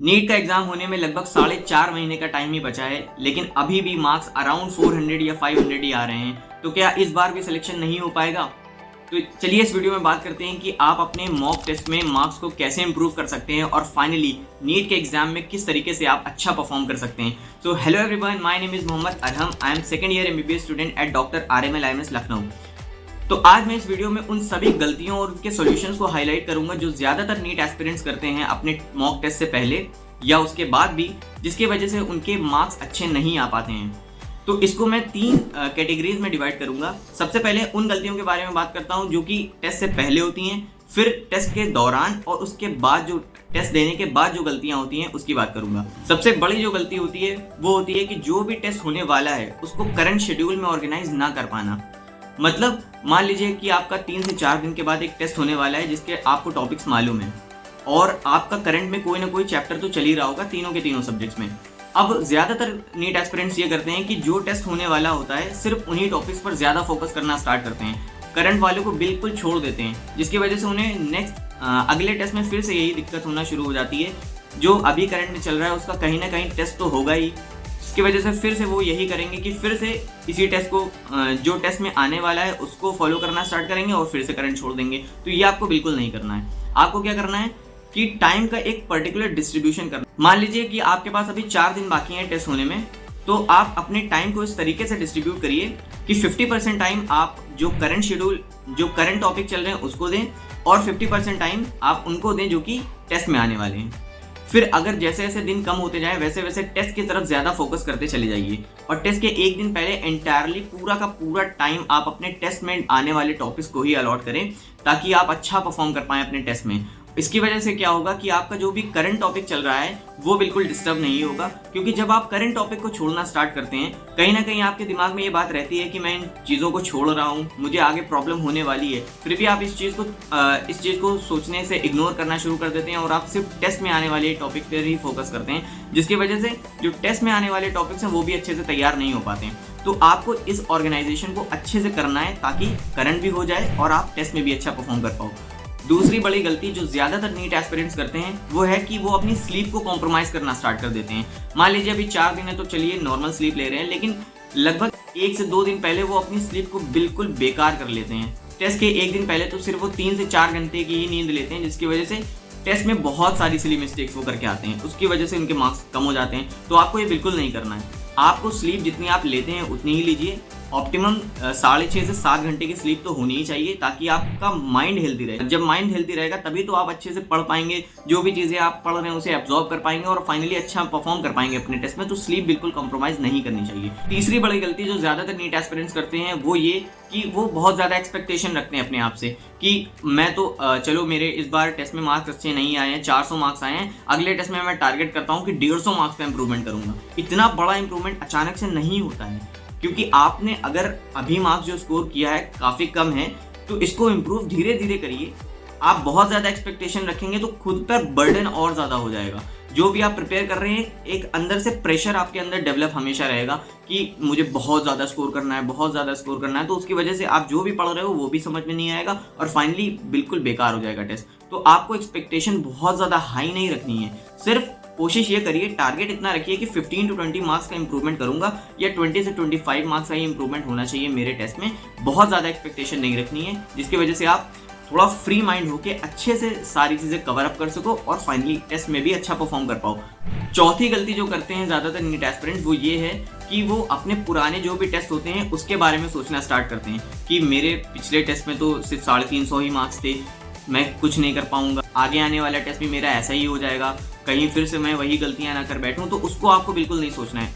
NEET का exam होने में लगभग 4.5 महीने का टाइम ही बचा है, लेकिन अभी भी मार्क्स अराउंड 400 या 500 ही आ रहे हैं। तो क्या इस बार भी सिलेक्शन नहीं हो पाएगा? तो चलिए इस वीडियो में बात करते हैं कि आप अपने मॉक टेस्ट में मार्क्स को कैसे इंप्रूव कर सकते हैं और फाइनली नीट के एग्जाम में किस तरीके से आप अच्छा परफॉर्म कर सकते हैं। So hello everyone, my name is Mohammad Arham. I am second year MBBS student at doctor RML IMS Lucknow. तो आज मैं इस वीडियो में उन सभी गलतियों और उनके सॉल्यूशंस को हाईलाइट करूंगा जो ज्यादातर नीट एस्पिरेंट्स करते हैं अपने मॉक टेस्ट से पहले या उसके बाद भी, जिसकी वजह से उनके मार्क्स अच्छे नहीं आ पाते हैं। तो इसको मैं 3 कैटेगरीज में डिवाइड करूंगा। सबसे पहले उन गलतियों के बारे में बात करता हूं जो कि टेस्ट से पहले होती हैं, फिर टेस्ट के दौरान और उसके बाद जो टेस्ट देने के बाद जो गलतियां होती हैं उसकी बात करूंगा। सबसे बड़ी जो गलती होती है वो होती है कि जो भी टेस्ट होने वाला है उसको करंट शेड्यूल में ऑर्गेनाइज ना कर पाना। मतलब मान लीजिए कि आपका 3 से 4 दिन के बाद एक टेस्ट होने वाला है जिसके आपको टॉपिक्स मालूम है और आपका करंट में कोई ना कोई चैप्टर तो चल ही रहा होगा तीनों के तीनों सब्जेक्ट्स में। अब ज्यादातर नीट एस्पिरेंट्स ये करते हैं कि जो टेस्ट होने वाला होता है सिर्फ उन्हीं टॉपिक्स पर ज्यादा फोकस करना स्टार्ट करते हैं, करंट वालों को बिल्कुल छोड़ देते हैं, जिसकी वजह से उन्हें अगले टेस्ट में फिर से यही दिक्कत होना शुरू हो जाती है। जो अभी करंट में चल रहा है उसका कहीं ना कहीं टेस्ट तो होगा ही, इसकी वजह से फिर से वो यही करेंगे कि फिर से इसी टेस्ट को जो टेस्ट में आने वाला है उसको फॉलो करना स्टार्ट करेंगे और फिर से करंट छोड़ देंगे। तो ये आपको बिल्कुल नहीं करना है। आपको क्या करना है कि टाइम का एक पर्टिकुलर डिस्ट्रीब्यूशन करना। मान लीजिए कि आपके पास अभी 4 दिन बाकी हैं टेस्ट होने में, तो आप अपने टाइम को इस तरीके से डिस्ट्रीब्यूट करिए कि 50% टाइम आप जो करंट शेड्यूल, जो करंट टॉपिक चल रहे हैं उसको दें और 50% टाइम आप उनको दें जो कि टेस्ट में आने वाले हैं। फिर अगर जैसे जैसे दिन कम होते जाए वैसे वैसे टेस्ट की तरफ ज्यादा फोकस करते चले जाइए और टेस्ट के एक दिन पहले एंटायरली पूरा का पूरा टाइम आप अपने टेस्ट में आने वाले टॉपिक्स को ही अलॉट करें ताकि आप अच्छा परफॉर्म कर पाएं अपने टेस्ट में। इसकी वजह से क्या होगा कि आपका जो भी करंट टॉपिक चल रहा है वो बिल्कुल डिस्टर्ब नहीं होगा, क्योंकि जब आप करंट टॉपिक को छोड़ना स्टार्ट करते हैं कहीं ना कहीं आपके दिमाग में ये बात रहती है कि मैं इन चीज़ों को छोड़ रहा हूँ, मुझे आगे प्रॉब्लम होने वाली है। फिर भी आप इस चीज़ को सोचने से इग्नोर करना शुरू कर देते हैं और आप सिर्फ टेस्ट में आने वाले टॉपिक पर ही फोकस करते हैं, जिसकी वजह से जो टेस्ट में आने वाले टॉपिक्स हैं वो भी अच्छे से तैयार नहीं हो पाते हैं। तो आपको इस ऑर्गेनाइजेशन को अच्छे से करना है ताकि करंट भी हो जाए और आप टेस्ट में भी अच्छा परफॉर्म कर पाओ। दूसरी बड़ी गलती जो ज्यादातर नीट एस्पिरेंट्स करते हैं वो है कि वो अपनी स्लीप को कॉम्प्रोमाइज करना स्टार्ट कर देते हैं। मान लीजिए अभी 4 दिन है तो चलिए नॉर्मल स्लीप ले रहे हैं, लेकिन लगभग 1 से 2 दिन पहले वो अपनी स्लीप को बिल्कुल बेकार कर लेते हैं। टेस्ट के एक दिन पहले तो सिर्फ वो 3 से 4 घंटे की ही नींद लेते हैं, जिसकी वजह से टेस्ट में बहुत सारी सिली मिस्टेक्स वो करके आते हैं, उसकी वजह से उनके मार्क्स कम हो जाते हैं। तो आपको ये बिल्कुल नहीं करना है। आपको स्लीप जितनी आप लेते हैं उतनी ही लीजिए। ऑप्टिमम 6.5 से 7 घंटे की स्लीप तो होनी ही चाहिए ताकि आपका माइंड हेल्दी रहे। जब माइंड हेल्दी रहेगा तभी तो आप अच्छे से पढ़ पाएंगे, जो भी चीज़ें आप पढ़ रहे हैं उसे एब्जॉर्ब कर पाएंगे और फाइनली अच्छा परफॉर्म कर पाएंगे अपने टेस्ट में। तो स्लीप बिल्कुल कॉम्प्रोमाइज नहीं करनी चाहिए। तीसरी बड़ी गलती जो ज़्यादातर नीट एस्पिरेंट्स करते हैं वो ये कि वो बहुत ज़्यादा एक्सपेक्टेशन रखते हैं अपने आप से कि मैं तो चलो मेरे इस बार टेस्ट में मार्क्स अच्छे नहीं आए हैं, 400 मार्क्स आए हैं, अगले टेस्ट में मैं टारगेट करता हूँ कि 150 मार्क्स का इंप्रूवमेंट करूँगा। इतना बड़ा इंप्रूवमेंट अचानक से नहीं होता है, क्योंकि आपने अगर अभी मार्क्स जो स्कोर किया है काफ़ी कम है तो इसको इम्प्रूव धीरे धीरे करिए। आप बहुत ज़्यादा एक्सपेक्टेशन रखेंगे तो खुद पर बर्डन और ज़्यादा हो जाएगा। जो भी आप प्रिपेयर कर रहे हैं एक अंदर से प्रेशर आपके अंदर डेवलप हमेशा रहेगा कि मुझे बहुत ज़्यादा स्कोर करना है, बहुत ज़्यादा स्कोर करना है। तो उसकी वजह से आप जो भी पढ़ रहे हो वो भी समझ में नहीं आएगा और फाइनली बिल्कुल बेकार हो जाएगा टेस्ट। तो आपको एक्सपेक्टेशन बहुत ज़्यादा हाई नहीं रखनी है। सिर्फ कोशिश ये करिए, टारगेट इतना रखिए कि 15 to 20 मार्क्स का इंप्रूवमेंट करूंगा या 20 से 25 मार्क्स का ही इंप्रूवमेंट होना चाहिए मेरे टेस्ट में। बहुत ज़्यादा एक्सपेक्टेशन नहीं रखनी है, जिसकी वजह से आप थोड़ा फ्री माइंड होके अच्छे से सारी चीज़ें कवर अप कर सको और फाइनली टेस्ट में भी अच्छा परफॉर्म कर पाओ। चौथी गलती जो करते हैं ज़्यादातर नीट एस्पिरेंट्स वो ये है कि वो अपने पुराने जो भी टेस्ट होते हैं उसके बारे में सोचना स्टार्ट करते हैं कि मेरे पिछले टेस्ट में तो सिर्फ 350 ही मार्क्स थे, मैं कुछ नहीं कर पाऊंगा, आगे आने वाला टेस्ट भी मेरा ऐसा ही हो जाएगा, कहीं फिर से मैं वही गलतियां ना कर बैठूं। तो उसको आपको बिल्कुल नहीं सोचना है।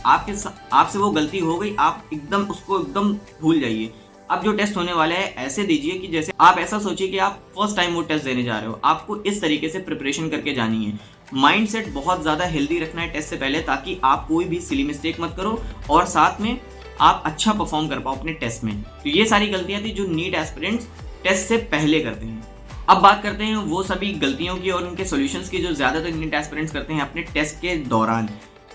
आपसे वो गलती हो गई, आप उसको एकदम भूल जाइए। अब जो टेस्ट होने वाला है ऐसे दीजिए कि जैसे आप ऐसा सोचिए कि आप फर्स्ट टाइम वो टेस्ट देने जा रहे हो। आपको इस तरीके से प्रिपरेशन करके जानी है। माइंड सेट बहुत ज़्यादा हेल्दी रखना है टेस्ट से पहले ताकि आप कोई भी सिली मिस्टेक मत करो और साथ में आप अच्छा परफॉर्म कर पाओ अपने टेस्ट में। तो ये सारी गलतियाँ थी जो नीट एस्पिरेंट्स टेस्ट से पहले करते हैं। अब बात करते हैं वो सभी गलतियों की और उनके सॉल्यूशंस की जो ज़्यादातर नीट एस्पिरेंट्स करते हैं अपने टेस्ट के दौरान।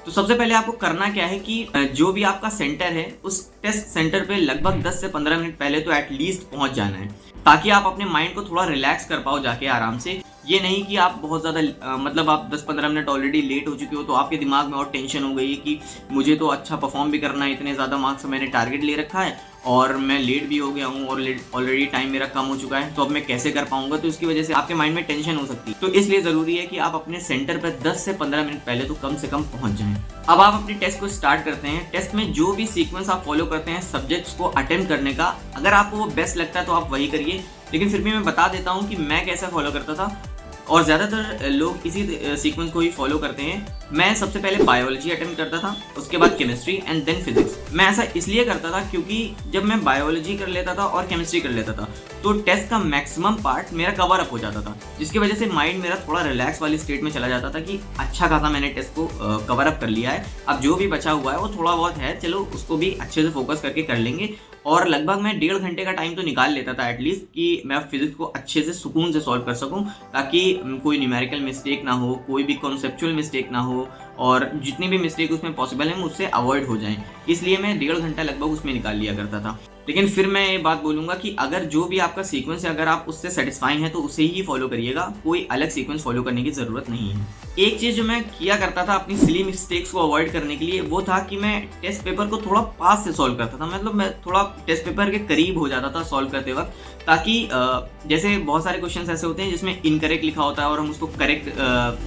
तो सबसे पहले आपको करना क्या है कि जो भी आपका सेंटर है उस टेस्ट सेंटर पे लगभग 10 से 15 मिनट पहले तो एटलीस्ट पहुंच जाना है ताकि आप अपने माइंड को थोड़ा रिलैक्स कर पाओ जाके आराम से। ये नहीं कि आप बहुत ज़्यादा मतलब आप 10-15 मिनट ऑलरेडी लेट हो चुके हो तो आपके दिमाग में और टेंशन हो गई है कि मुझे तो अच्छा परफॉर्म भी करना है, इतने ज़्यादा मार्क्स मैंने टारगेट ले रखा है और मैं लेट भी हो गया हूँ और ऑलरेडी टाइम मेरा कम हो चुका है, तो अब मैं कैसे कर पाऊंगा। तो इसकी वजह से आपके माइंड में टेंशन हो सकती है। तो इसलिए ज़रूरी है कि आप अपने सेंटर पर 10 से 15 मिनट पहले तो कम से कम पहुंच जाएं। अब आप अपनी टेस्ट को स्टार्ट करते हैं। टेस्ट में जो भी सीक्वेंस आप फॉलो करते हैं सब्जेक्ट्स को अटेम्प्ट करने का, अगर आपको वो बेस्ट लगता है तो आप वही करिए, लेकिन फिर भी मैं बता देता हूँ कि मैं कैसा फॉलो करता था और ज़्यादातर लोग इसी सीक्वेंस को ही फॉलो करते हैं। मैं सबसे पहले बायोलॉजी अटेम्प्ट करता था, उसके बाद केमिस्ट्री एंड देन फिजिक्स। मैं ऐसा इसलिए करता था क्योंकि जब मैं बायोलॉजी कर लेता था और केमिस्ट्री कर लेता था तो टेस्ट का मैक्सिमम पार्ट मेरा कवर अप हो जाता था, जिसकी वजह से माइंड मेरा थोड़ा रिलैक्स वाली स्टेट में चला जाता था कि अच्छा खासा मैंने टेस्ट को कवर अप कर लिया है, अब जो भी बचा हुआ है वो थोड़ा बहुत है, चलो उसको भी अच्छे से फोकस करके कर लेंगे। और लगभग मैं 1.5 घंटे का टाइम तो निकाल लेता था एटलीस्ट कि मैं फिजिक्स को अच्छे से सुकून से सॉल्व कर सकूं, ताकि कोई न्यूमेरिकल मिस्टेक ना हो, कोई भी कॉन्सेप्चुअल मिस्टेक ना हो और जितनी भी मिस्टेक उसमें पॉसिबल है मुझसे अवॉइड हो जाएं। इसलिए मैं 1.5 घंटा लगभग उसमें निकाल लिया करता था। लेकिन फिर मैं ये बात बोलूँगा कि अगर जो भी आपका सीक्वेंस है अगर आप उससे सेटिस्फाई हैं तो उसे ही फॉलो करिएगा, कोई अलग सीक्वेंस फॉलो करने की ज़रूरत नहीं है। एक चीज़ जो मैं किया करता था अपनी सिली मिस्टेक्स को अवॉइड करने के लिए वो था कि मैं टेस्ट पेपर को थोड़ा पास से सॉल्व करता था, मतलब मैं थोड़ा टेस्ट पेपर के करीब हो जाता था सॉल्व करते वक्त, ताकि जैसे बहुत सारे क्वेश्चंस ऐसे होते हैं जिसमें इनकरेक्ट लिखा होता है और हम उसको करेक्ट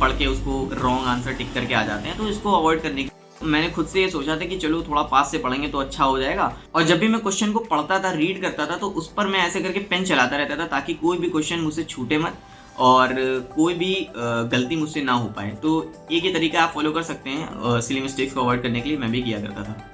पढ़ के उसको रॉन्ग आंसर टिक करके आ जाते हैं। तो इसको अवॉइड करने की मैंने खुद से ये सोचा था कि चलो थोड़ा पास से पढ़ेंगे तो अच्छा हो जाएगा। और जब भी मैं क्वेश्चन को पढ़ता था, रीड करता था, तो उस पर मैं ऐसे करके पेन चलाता रहता था ताकि कोई भी क्वेश्चन मुझसे छूटे मत और कोई भी गलती मुझसे ना हो पाए। तो एक ही तरीका आप फॉलो कर सकते हैं सिली मिस्टेक्स को अवॉइड करने के लिए, मैं भी किया करता था।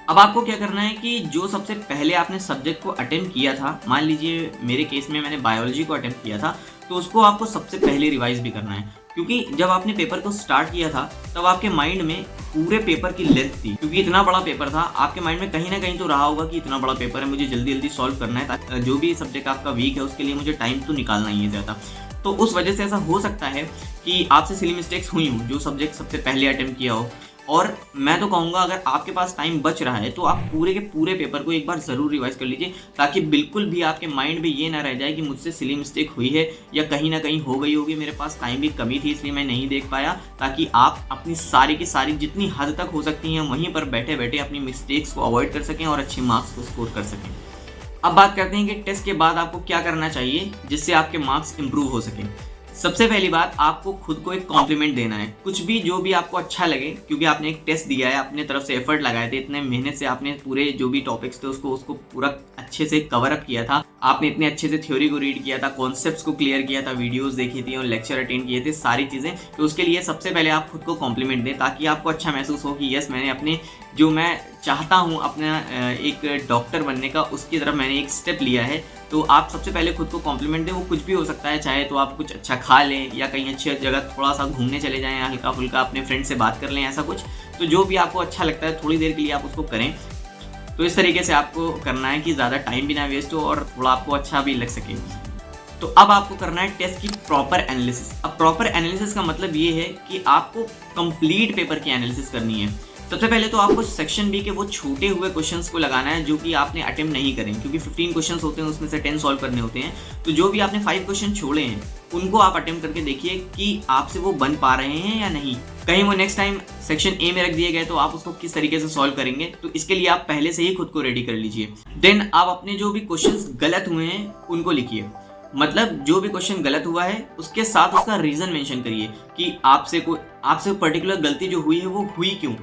अब आपको क्या करना है कि जो सबसे पहले आपने सब्जेक्ट को अटेम्प्ट किया था, मान लीजिए मेरे केस में मैंने बायोलॉजी को अटेम्प्ट किया था, तो उसको आपको सबसे पहले रिवाइज भी करना है, क्योंकि जब आपने पेपर को स्टार्ट किया था तब आपके माइंड में पूरे पेपर की लेंथ थी, क्योंकि इतना बड़ा पेपर था, आपके माइंड में कहीं ना कहीं तो रहा होगा कि इतना बड़ा पेपर है, मुझे जल्दी जल्दी सॉल्व करना है, ताकि जो भी सब्जेक्ट आपका वीक है उसके लिए मुझे टाइम तो निकालना ही है ज़्यादा। तो उस वजह से ऐसा हो सकता है कि आपसे सिली मिस्टेक्स हुई हों जो सब्जेक्ट सबसे पहले अटेम्प्ट किया हो। और मैं तो कहूँगा अगर आपके पास टाइम बच रहा है तो आप पूरे के पूरे पेपर को एक बार ज़रूर रिवाइज कर लीजिए, ताकि बिल्कुल भी आपके माइंड में ये ना रह जाए कि मुझसे सिली मिस्टेक हुई है या कहीं ना कहीं हो गई होगी, मेरे पास टाइम भी कमी थी इसलिए मैं नहीं देख पाया। ताकि आप अपनी सारी की सारी जितनी हद तक हो सकती हैं वहीं पर बैठे बैठे अपनी मिस्टेक्स को अवॉइड कर सकें और अच्छे मार्क्स को स्कोर कर सकें। अब बात करते हैं कि टेस्ट के बाद आपको क्या करना चाहिए जिससे आपके मार्क्स इंप्रूव हो सकें। सबसे पहली बात, आपको खुद को एक कॉम्प्लीमेंट देना है, कुछ भी जो भी आपको अच्छा लगे, क्योंकि आपने एक टेस्ट दिया है, अपने तरफ से एफर्ट लगाए थे, इतने मेहनत से आपने पूरे जो भी टॉपिक्स थे उसको पूरा अच्छे से कवर अप किया था, आपने इतने अच्छे से थ्योरी को रीड किया था, कॉन्सेप्ट्स को क्लियर किया था, वीडियोस देखी थी और लेक्चर अटेंड किए थे, सारी चीज़ें। तो उसके लिए सबसे पहले आप खुद को कॉम्प्लीमेंट दें ताकि आपको अच्छा महसूस हो कि यस मैंने अपने जो मैं चाहता हूँ अपना एक डॉक्टर बनने का, उसकी तरफ मैंने एक स्टेप लिया है। तो आप सबसे पहले खुद को कॉम्प्लीमेंट दें, वो कुछ भी हो सकता है, चाहे तो आप कुछ अच्छा खा लें या कहीं अच्छी जगह थोड़ा सा घूमने चले जाएं, हल्का फुल्का अपने फ्रेंड से बात कर लें, ऐसा कुछ। तो जो भी आपको अच्छा लगता है थोड़ी देर के लिए आप उसको करें। तो इस तरीके से आपको करना है कि ज़्यादा टाइम भी ना वेस्ट हो और थोड़ा आपको अच्छा भी लग सके। तो अब आपको करना है टेस्ट की प्रॉपर एनालिसिस। अब प्रॉपर एनालिसिस का मतलब ये है कि आपको कंप्लीट पेपर की एनालिसिस करनी है। सबसे पहले तो आपको सेक्शन बी के वो छूटे हुए क्वेश्चंस को लगाना है जो कि आपने अटेम्प्ट नहीं करें, क्योंकि 15 क्वेश्चंस होते हैं, उसमें से 10 सॉल्व करने होते हैं। तो जो भी आपने 5 क्वेश्चन छोड़े हैं उनको आप अटेम्प्ट करके देखिए कि आपसे वो बन पा रहे हैं या नहीं, कहीं वो नेक्स्ट टाइम सेक्शन ए में रख दिए गए तो आप उसको किस तरीके से सॉल्व करेंगे। तो इसके लिए आप पहले से ही खुद को रेडी कर लीजिए। देन आप अपने जो भी क्वेश्चंस गलत हुए हैं उनको लिखिए, मतलब जो भी क्वेश्चन गलत हुआ है उसके साथ उसका रीज़न मेंशन करिए कि आपसे पर्टिकुलर गलती जो हुई है वो हुई क्यों।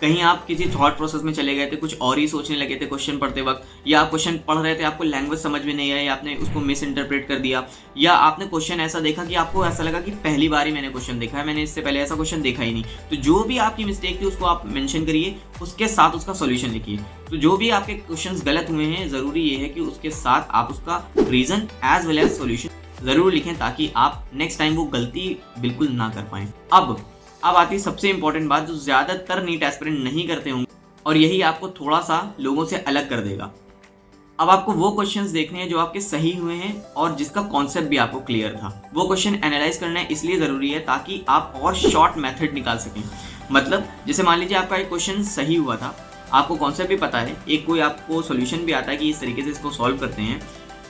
कहीं आप किसी थॉट प्रोसेस में चले गए थे, कुछ और ही सोचने लगे थे क्वेश्चन पढ़ते वक्त, या आप क्वेश्चन पढ़ रहे थे आपको लैंग्वेज समझ में नहीं आई, आपने उसको मिस इंटरप्रेट कर दिया, या आपने क्वेश्चन ऐसा देखा कि आपको ऐसा लगा कि पहली बार ही मैंने क्वेश्चन देखा है, मैंने इससे पहले ऐसा क्वेश्चन देखा ही नहीं। तो जो भी आपकी मिस्टेक थी उसको आप मेंशन करिए, उसके साथ उसका सॉल्यूशन लिखिए। तो जो भी आपके क्वेश्चंस गलत हुए हैं ज़रूरी ये है कि उसके साथ आप उसका reason as well as solution ज़रूर लिखें, ताकि आप नेक्स्ट टाइम वो गलती बिल्कुल ना कर पाएँ। अब आती है सबसे इंपॉर्टेंट बात जो ज़्यादातर नीट एस्पिरेंट नहीं करते होंगे, और यही आपको थोड़ा सा लोगों से अलग कर देगा। अब आपको वो क्वेश्चंस देखने हैं जो आपके सही हुए हैं और जिसका कॉन्सेप्ट भी आपको क्लियर था। वो क्वेश्चन एनालाइज करना इसलिए ज़रूरी है ताकि आप और शॉर्ट मेथड निकाल सकें। मतलब जैसे मान लीजिए आपका एक क्वेश्चन सही हुआ था, आपको कॉन्सेप्ट भी पता है, एक कोई आपको सोल्यूशन भी आता है कि इस तरीके से इसको सॉल्व करते हैं,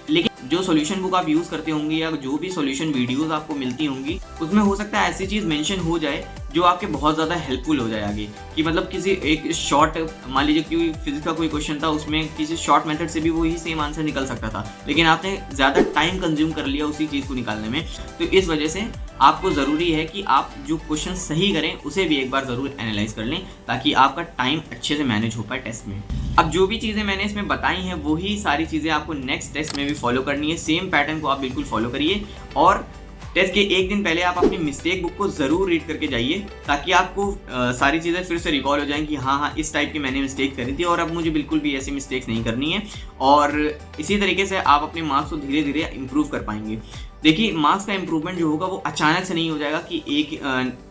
लेकिन जो सॉल्यूशन बुक आप यूज़ करते होंगे या जो भी सॉल्यूशन वीडियोस आपको मिलती होंगी उसमें हो सकता है ऐसी चीज़ मेंशन हो जाए जो आपके बहुत ज़्यादा हेल्पफुल हो जाए आगे, कि मतलब किसी एक शॉर्ट, मान लीजिए कि फिजिक्स का कोई क्वेश्चन था उसमें किसी शॉर्ट मेथड से भी वही सेम आंसर निकल सकता था, लेकिन आपने ज़्यादा टाइम कंज्यूम कर लिया उसी चीज़ को निकालने में। तो इस वजह से आपको ज़रूरी है कि आप जो क्वेश्चन सही करें उसे भी एक बार ज़रूर एनालाइज कर लें, ताकि आपका टाइम अच्छे से मैनेज हो पाए टेस्ट में। अब जो भी चीज़ें मैंने इसमें बताई हैं वही सारी चीज़ें आपको नेक्स्ट टेस्ट में भी फॉलो करनी है। सेम पैटर्न को आप बिल्कुल फॉलो करिए और टेस्ट के एक दिन पहले आप अपनी मिस्टेक बुक को ज़रूर रीड करके जाइए, ताकि आपको सारी चीज़ें फिर से रिकॉल हो जाएं कि हाँ इस टाइप की मैंने मिस्टेक करी थी और अब मुझे बिल्कुल भी ऐसी मिस्टेक्स नहीं करनी है। और इसी तरीके से आप अपने मार्क्स को धीरे धीरे इम्प्रूव कर पाएंगे। देखिए, मार्क्स का इम्प्रूवमेंट जो होगा वो अचानक से नहीं हो जाएगा कि एक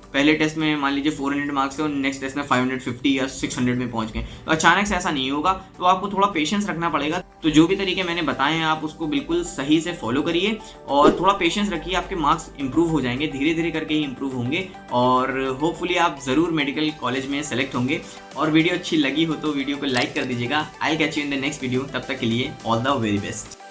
पहले टेस्ट में मान लीजिए 400 मार्क्स है और नेक्स्ट टेस्ट में 550 या 600 में पहुंच गए, तो अचानक से ऐसा नहीं होगा। तो आपको थोड़ा पेशेंस रखना पड़ेगा। तो जो भी तरीके मैंने बताए हैं आप उसको बिल्कुल सही से फॉलो करिए और थोड़ा पेशेंस रखिए, आपके मार्क्स इंप्रूव हो जाएंगे, धीरे धीरे करके ही इंप्रूव होंगे और होपफुली आप ज़रूर मेडिकल कॉलेज में सेलेक्ट होंगे। और वीडियो अच्छी लगी हो तो वीडियो को लाइक कर दीजिएगा। I catch you in the next video. तब तक के लिए ऑल द वेरी बेस्ट।